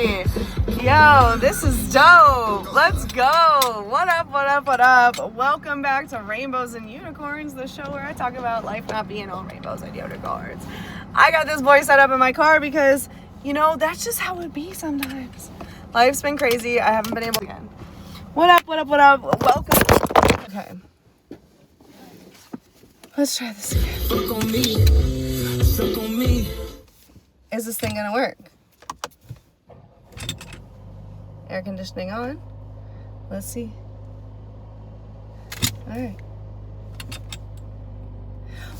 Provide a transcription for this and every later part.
Yo, this is dope. Let's go. What up, what up, what up? Welcome back to Rainbows and Unicorns, the show where I talk about life not being all rainbows and unicorns. I got this voice set up in my car because, you know, that's just how it be sometimes. Life's been crazy. I haven't been able to again. What up, what up, what up? Welcome. Okay. Let's try this again. Suck on me. Suck on me. Is this thing gonna work? Air conditioning on. Let's see. All right.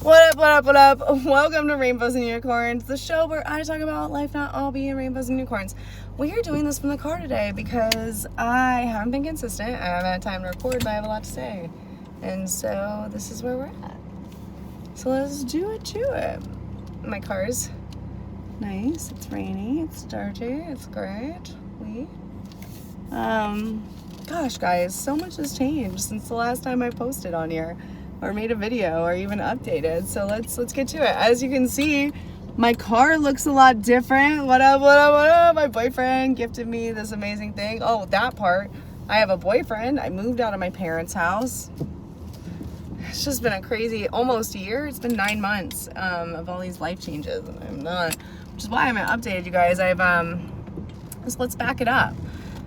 What up, what up, what up? Welcome to Rainbows and Unicorns, the show where I talk about life not all being rainbows and unicorns. We are doing this from the car today because I haven't been consistent. I haven't had time to record, but I have a lot to say. And so this is where we're at. So let's do it. My car's nice. It's rainy. It's dirty. It's great. Gosh, guys, so much has changed since the last time I posted on here or made a video or even updated. So let's get to it. As you can see, my car looks a lot different. What up, what up, what up? My boyfriend gifted me this amazing thing. Oh, that part. I have a boyfriend. I moved out of my parents' house. It's just been a crazy almost a year. It's been 9 months of all these life changes. I'm not, which is why I haven't updated you guys. So let's back it up.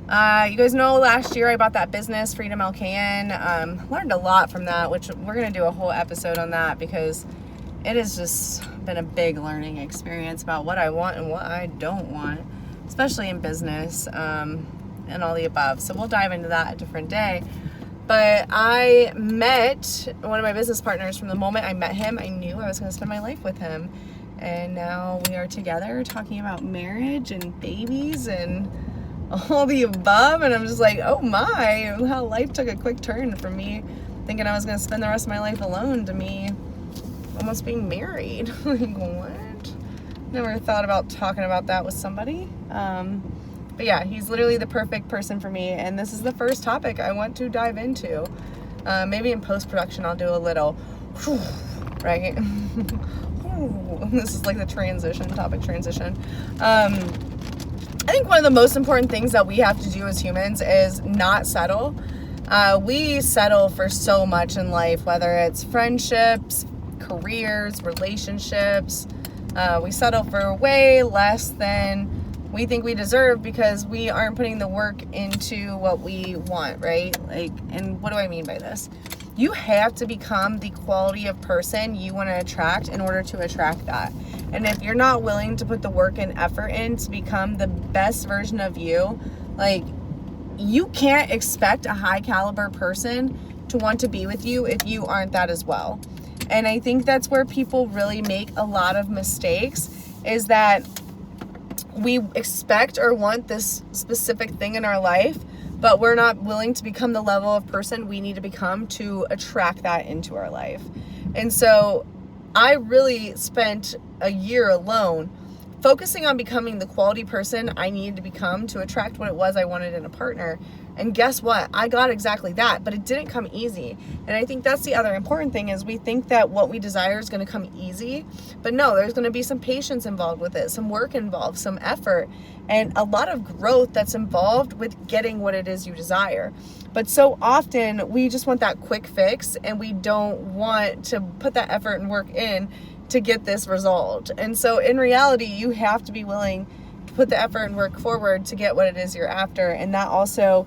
You guys know last year I bought that business, Freedom LKN. Learned a lot from that, which we're going to do a whole episode on that because it has just been a big learning experience about what I want and what I don't want, especially in business and all the above. So we'll dive into that a different day. But I met one of my business partners. From the moment I met him, I knew I was going to spend my life with him. And now we are together talking about marriage and babies and all the above. And I'm just like, oh my, how life took a quick turn from me thinking I was going to spend the rest of my life alone to me almost being married. Like, what? Never thought about talking about that with somebody. But yeah, he's literally the perfect person for me. And this is the first topic I want to dive into. Maybe in post-production, I'll do a little, right? This is like the topic transition. I think one of the most important things that we have to do as humans is not settle. We settle for so much in life, whether it's friendships, careers, relationships. We settle for way less than we think we deserve because we aren't putting the work into what we want, right? Like, and what do I mean by this? You have to become the quality of person you want to attract in order to attract that. And if you're not willing to put the work and effort in to become the best version of you, like, you can't expect a high caliber person to want to be with you if you aren't that as well. And I think that's where people really make a lot of mistakes, is that we expect or want this specific thing in our life, but we're not willing to become the level of person we need to become to attract that into our life. And so I really spent a year alone focusing on becoming the quality person I needed to become to attract what it was I wanted in a partner. And guess what? I got exactly that, but it didn't come easy. And I think that's the other important thing, is we think that what we desire is going to come easy, but no, there's going to be some patience involved with it, some work involved, some effort, and a lot of growth that's involved with getting what it is you desire. But so often we just want that quick fix, and we don't want to put that effort and work in to get this result. And so in reality, you have to be willing to put the effort and work forward to get what it is you're after. And that also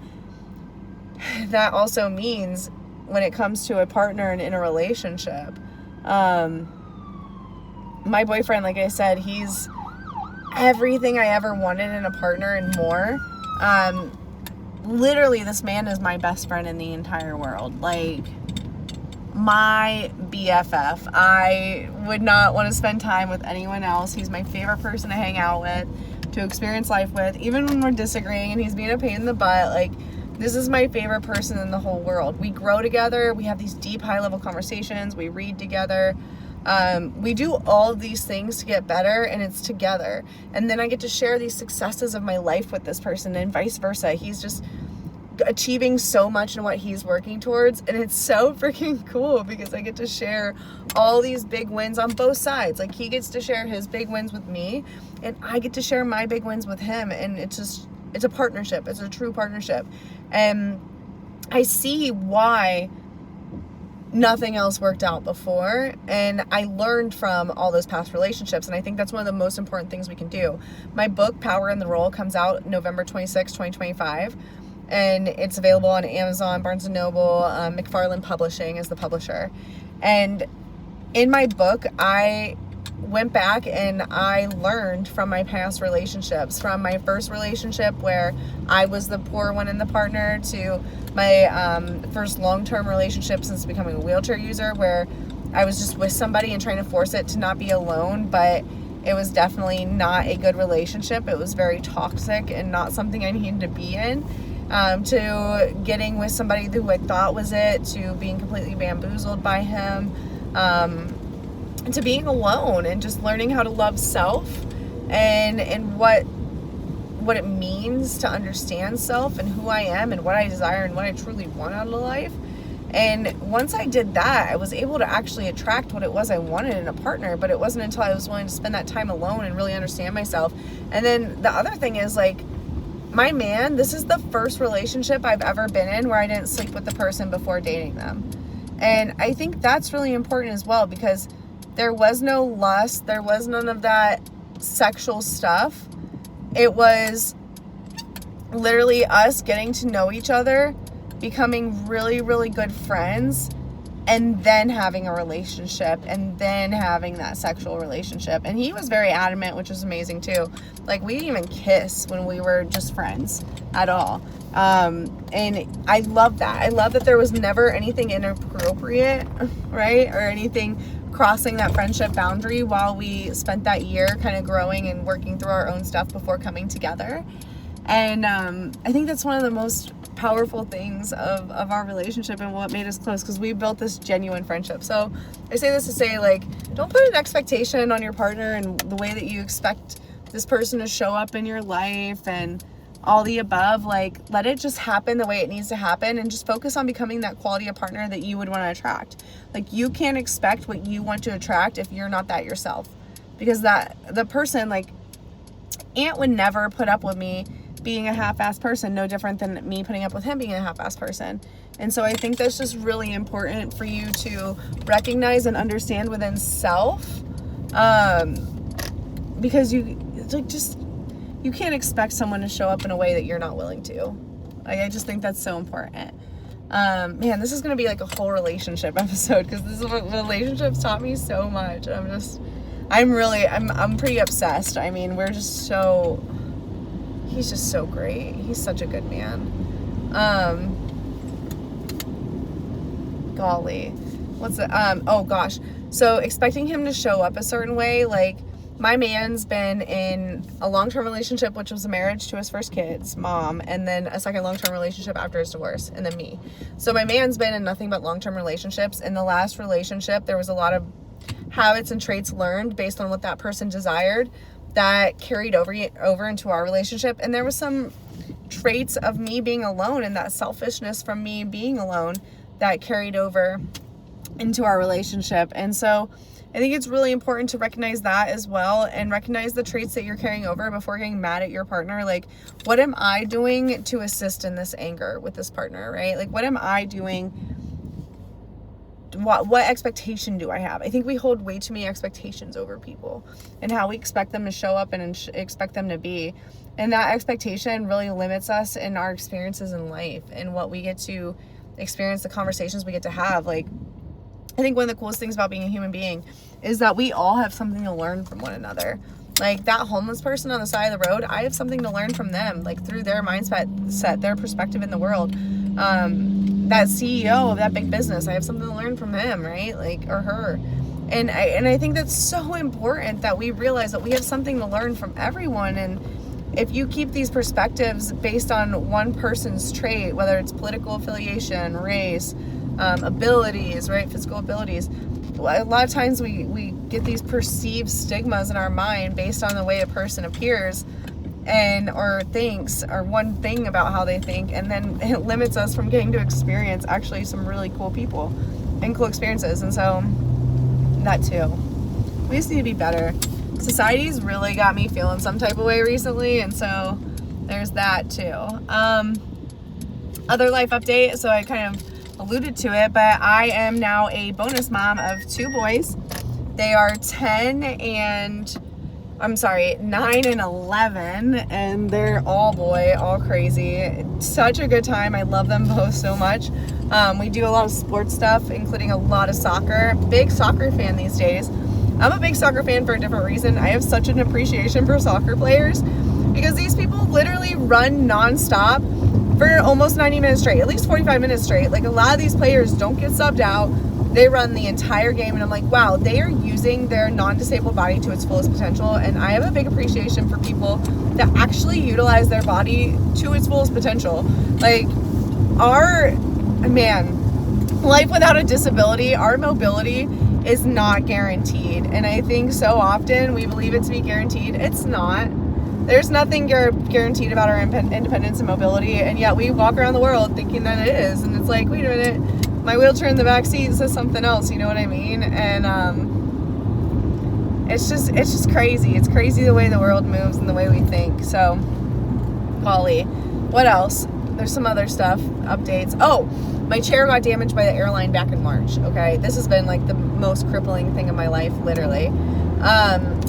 means when it comes to a partner and in a relationship, my boyfriend, like I said, he's everything I ever wanted in a partner and more. Literally, this man is my best friend in the entire world. Like, my BFF. I would not want to spend time with anyone else. He's my favorite person to hang out with, to experience life with, even when we're disagreeing and he's being a pain in the butt. Like, this is my favorite person in the whole world. We grow together. We have these deep, high-level conversations. We read together. We do all of these things to get better, and it's together. And then I get to share these successes of my life with this person, and vice versa. He's just achieving so much in what he's working towards, and it's so freaking cool because I get to share all these big wins on both sides. Like, he gets to share his big wins with me, and I get to share my big wins with him, and it's a partnership. It's a true partnership, and I see why nothing else worked out before, and I learned from all those past relationships, and I think that's one of the most important things we can do. My book, Power in the Role, comes out November 26, 2025, and it's available on Amazon, Barnes & Noble. McFarland Publishing is the publisher. And in my book, I went back and I learned from my past relationships, from my first relationship where I was the poor one in the partner, to my first long-term relationship since becoming a wheelchair user, where I was just with somebody and trying to force it to not be alone, but it was definitely not a good relationship. It was very toxic and not something I needed to be in. To getting with somebody who I thought was it, to being completely bamboozled by him, to being alone, and just learning how to love self, and what it means to understand self and who I am and what I desire and what I truly want out of life. And once I did that, I was able to actually attract what it was I wanted in a partner, but it wasn't until I was willing to spend that time alone and really understand myself. And then the other thing is, like, my man, this is the first relationship I've ever been in where I didn't sleep with the person before dating them. And I think that's really important as well, because there was no lust, there was none of that sexual stuff. It was literally us getting to know each other, becoming really, really good friends, and then having a relationship, and then having that sexual relationship. And he was very adamant, which was amazing too. Like, we didn't even kiss when we were just friends at all. And I love that. I love that there was never anything inappropriate, right? Or anything crossing that friendship boundary while we spent that year kind of growing and working through our own stuff before coming together. And I think that's one of the most powerful things of our relationship and what made us close, because we built this genuine friendship. So I say this to say, like, don't put an expectation on your partner and the way that you expect this person to show up in your life and all the above. Like, let it just happen the way it needs to happen, and just focus on becoming that quality of partner that you would want to attract. Like, you can't expect what you want to attract if you're not that yourself, because the person, like, Ant would never put up with me being a half-assed person, no different than me putting up with him being a half-assed person. And so I think that's just really important for you to recognize and understand within self, because you can't expect someone to show up in a way that you're not willing to. Like, I just think that's so important. Man, this is gonna be like a whole relationship episode, because this is what relationships taught me so much. I'm pretty obsessed. I mean, he's just so great. He's such a good man. Golly. Oh gosh. So expecting him to show up a certain way, like, my man's been in a long-term relationship, which was a marriage to his first kid's mom, and then a second long-term relationship after his divorce, and then me. So my man's been in nothing but long-term relationships. In the last relationship, there was a lot of habits and traits learned based on what that person desired that carried over into our relationship. And there was some traits of me being alone and that selfishness from me being alone that carried over into our relationship. And so I think it's really important to recognize that as well, and recognize the traits that you're carrying over before getting mad at your partner. Like, what am I doing to assist in this anger with this partner, right? Like, what am I doing? What expectation do I have? I think we hold way too many expectations over people and how we expect them to show up and expect them to be. And that expectation really limits us in our experiences in life and what we get to experience, the conversations we get to have. Like, I think one of the coolest things about being a human being is that we all have something to learn from one another. Like, that homeless person on the side of the road, I have something to learn from them, like, through their mindset, their perspective in the world. That CEO of that big business, I have something to learn from him, right? Like, or her. And I think that's so important that we realize that we have something to learn from everyone. And if you keep these perspectives based on one person's trait, whether it's political affiliation, race, abilities, right, physical abilities, a lot of times we get these perceived stigmas in our mind based on the way a person appears, or thinks, or one thing about how they think, and then it limits us from getting to experience actually some really cool people and cool experiences. And so that too, we just need to be better. Society's really got me feeling some type of way recently, and so there's that too. Other life update, so I kind of alluded to it, but I am now a bonus mom of 2 boys. They are 9 and 11, and they're all boy, all crazy. Such a good time. I love them both so much. We do a lot of sports stuff, including a lot of soccer. Big soccer fan these days. I'm a big soccer fan for a different reason. I have such an appreciation for soccer players because these people literally run nonstop for almost 90 minutes straight, at least 45 minutes straight. Like, a lot of these players don't get subbed out. They run the entire game, and I'm like, wow, they are using their non-disabled body to its fullest potential. And I have a big appreciation for people that actually utilize their body to its fullest potential. Like, life without a disability, our mobility is not guaranteed. And I think so often we believe it to be guaranteed. It's not. There's nothing guaranteed about our independence and mobility, and yet we walk around the world thinking that it is. And it's like, wait a minute, my wheelchair in the back seat says something else, you know what I mean? And it's just crazy. It's crazy the way the world moves and the way we think. So, golly, what else? There's some other stuff, updates. Oh, my chair got damaged by the airline back in March. Okay, this has been like the most crippling thing in my life, literally.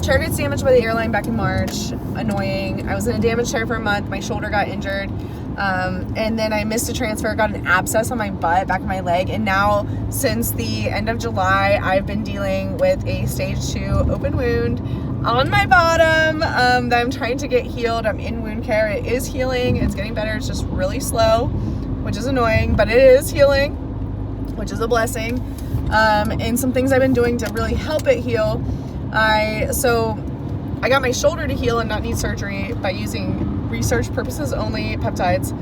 Chair gets damaged by the airline back in March. Annoying. I was in a damaged chair for a month. My shoulder got injured. And then I missed a transfer, got an abscess on my butt, back of my leg. And now, since the end of July, I've been dealing with a stage 2 open wound on my bottom that I'm trying to get healed. I'm in wound care. It is healing. It's getting better. It's just really slow, which is annoying, but it is healing, which is a blessing. And some things I've been doing to really help it heal. I got my shoulder to heal and not need surgery by using research purposes only peptides.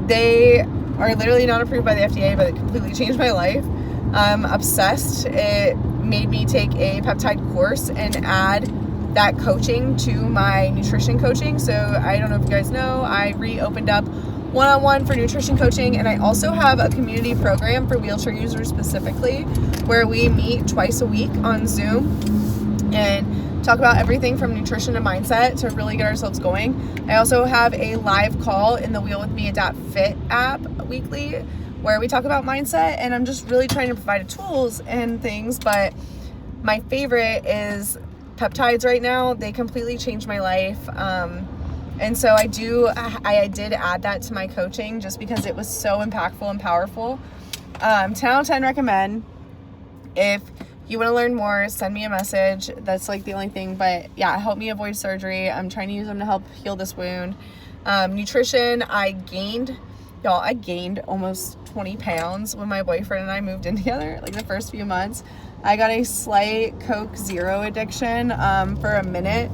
They are literally not approved by the FDA, but it completely changed my life. I'm obsessed. It made me take a peptide course and add that coaching to my nutrition coaching. So I don't know if you guys know, I reopened up one-on-one for nutrition coaching, and I also have a community program for wheelchair users specifically, where we meet twice a week on Zoom and talk about everything from nutrition to mindset to really get ourselves going. I also have a live call in the Wheel With Me Fit app weekly where we talk about mindset, and I'm just really trying to provide tools and things. But my favorite is peptides right now. They completely changed my life. And so I did add that to my coaching just because it was so impactful and powerful. 10 out of 10 recommend. If you want to learn more, send me a message. That's like the only thing. But yeah, help me avoid surgery. I'm trying to use them to help heal this wound. Nutrition, I gained almost 20 pounds when my boyfriend and I moved in together, like the first few months. I got a slight Coke Zero addiction for a minute.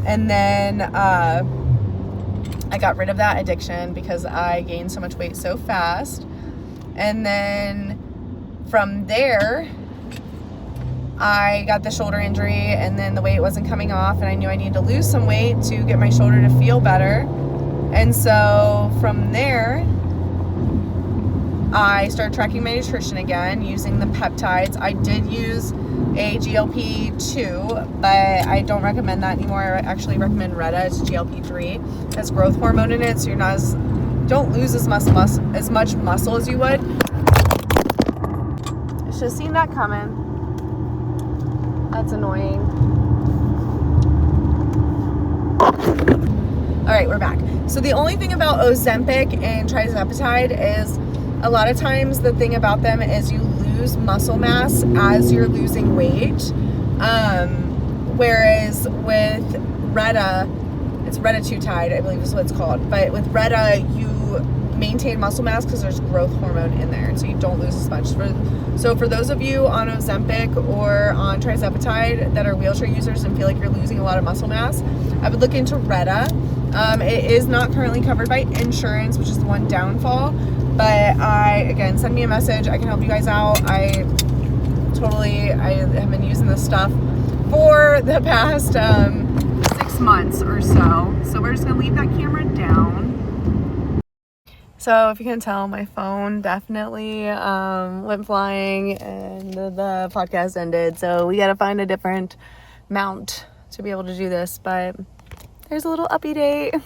And then I got rid of that addiction because I gained so much weight so fast. And then from there, I got the shoulder injury, and then the weight wasn't coming off, and I knew I needed to lose some weight to get my shoulder to feel better. And so from there, I started tracking my nutrition again using the peptides. I did use a GLP-2, but I don't recommend that anymore. I actually recommend Retta. It's GLP-3. It has growth hormone in it, so you're don't lose as much muscle as you would. I should have seen that coming. That's annoying. All right, we're back. So the only thing about Ozempic and Trizepatide is a lot of times the thing about them is you lose muscle mass as you're losing weight. Whereas with Retta, it's Retatrutide, I believe is what it's called. But with Retta, you maintain muscle mass because there's growth hormone in there, and so you don't lose as much. So for those of you on Ozempic or on Trizepatide that are wheelchair users and feel like you're losing a lot of muscle mass, I would look into Retta. It is not currently covered by insurance, which is the one downfall. But again, send me a message. I can help you guys out. I have been using this stuff for the past 6 6 months or so. So we're just gonna leave that camera down. So if you can tell, my phone definitely went flying and the podcast ended. So we gotta find a different mount to be able to do this, but there's a little update.